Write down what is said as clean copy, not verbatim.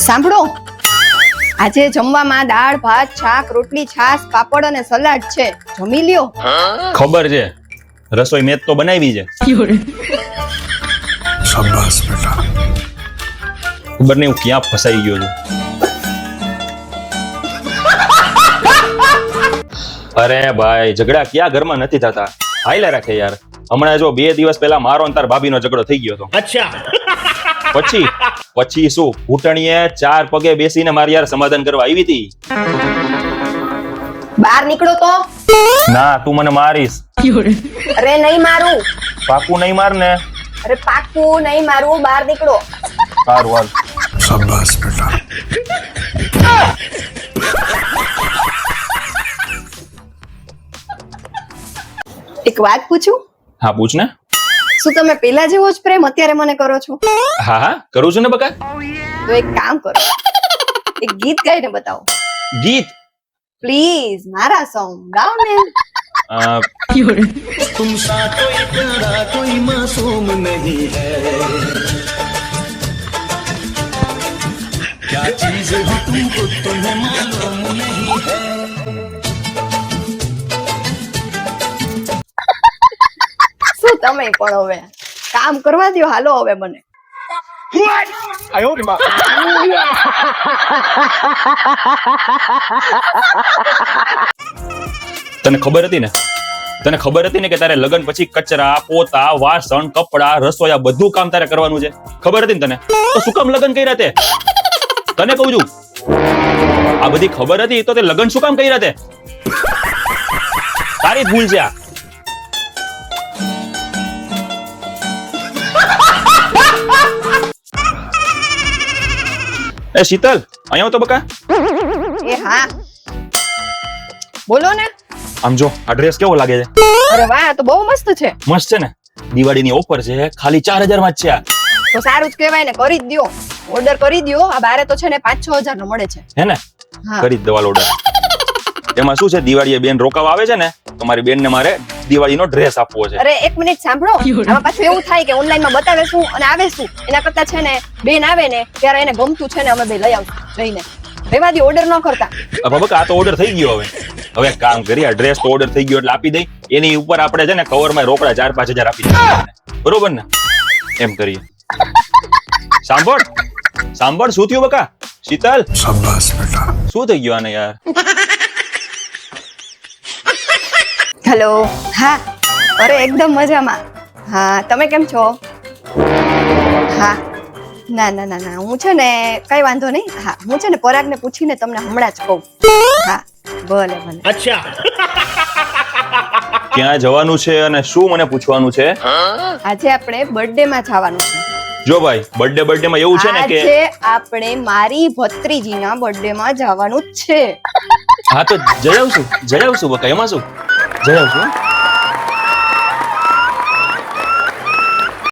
સાંભળો, આજે જમવામાં દાળ ભાત શાક રોટલી છાશ પાપડ અને સલાડ છે, જમી લ્યો. ખબર છે, રસોઈ મેં તો બનાવી છે. શાબાશ બેટા. ખબર નહીં હું ક્યાં ફસાઈ ગયો છું. અરે ભાઈ, ઝઘડા ક્યાં ઘરમાં નથી થતા. હાઈલા રાખે યાર. હમણાં જો 2 દિવસ પહેલા મારો અને તાર ભાભીનો ઝઘડો થઈ ગયો હતો. અચ્છા. પછી શું, ઘૂંટણીએ 4 પગે બેસીને મારી યાર સમાધાન કરવા આવી હતી. બહાર નીકળો તો. ના, તું મને મારીશ. અરે નહીં મારું. પાકું નહીં માર ને? અરે પાકું નહીં મારું, બહાર નીકળો. સારું હાલ. શાબાશ બેટા. એક વાત પૂછું? હા પૂછ ને. શું તમે પેલા જેવો જ પ્રેમ અત્યારે મને કરો છો? હા હા કરું છું ને બકા. તો એક કામ કરો, એક ગીત ગાઈને બતાવો ગીત? પ્લીઝ, મારા સોંગ ગાઓ ને. तुम सा कोई प्यारा कोई मासूम नहीं है, क्या चीज हो तुमको तुम्हें मालूम नहीं है. શું તમે પણ હવે કામ કરવા દ્યો, હાલો હવે મને. તને ખબર હતી ને કે તારે લગ્ન પછી કચરા પોતા વાસણ કપડા રસોઈ બધું કામ તારે કરવાનું છે? ખબર હતી ને તને? તો શું કામ લગ્ન કર્યા તે? તને કહું છું, આ બધી ખબર હતી તો તે લગ્ન શું કામ કર્યા તે? તારી જ ભૂલ છે આ. એ શીતલ, અહીંયા તો બકા. એ હા, બોલો ને. આમ જો, આ ડ્રેસ કેવો લાગે છે? અરે વાહ, આ તો બહુ મસ્ત છે. મસ્ત છે ને? દિવાળીની ઓફર છે, ખાલી 4000 માં જ છે આ. તો સારું જ કહેવાય ને, કરી જ દ્યો, ઓર્ડર કરી દ્યો. આ બારે તો છે ને 5-6 હજાર નો મળે છે. હે ને? હા. કરી જ દેવાલ ઓર્ડર. એમાં શું છે, દિવાળીએ બેન રોકાવા આવે છે ને, તો મારી બેન ને મારે દિવાળીનો ડ્રેસ આપવો છે. અરે એક મિનિટ સાંભળો, આમાં પાછું એવું થાય કે ઓનલાઈન માં બતાવે શું અને આવે શું. એના કરતા છે ને બેન આવે ને ત્યારે એને ગમતું છે ને અમે બે લઈ આવશું જઈને. રેવા દી, ઓર્ડર ન કરતા. બકા, આ તો ઓર્ડર થઈ ગયો. હવે એક કામ કરી, આ ડ્રેસ તો ઓર્ડર થઈ ગયો એટલે આપી દઈ. એની ઉપર આપણે છે ને કવરમાં રોકડા 4-5 હજાર આપી દઈએ, બરોબર ને? એમ કરીએ. સાંભળ, શું થયું બકા? શીતલ, શાબાશ બેટા. શું થઈ ગયું આને યાર? હેલો. હા, અરે એકદમ મજામાં. હા, તમે કેમ છો? હા, ના, હું છે ને કઈ વાંધો નહીં. હા, હું છે ને પરાગને પૂછીને તમને હમણાં જ કહું. હા, ભલે. अच्छा. ક્યાં જવાનું છે અને શું મને પૂછવાનું છે? આજે આપણે બર્થડે માં જવાનું છે. જો ભાઈ, બર્થડે માં એવું છે ને કે આજે આપણે મારી ભત્રીજીના બર્થડે માં જવાનું જ છે. હા તો જઈ આવશું બકા. એમાં શું? જઈ આવશું.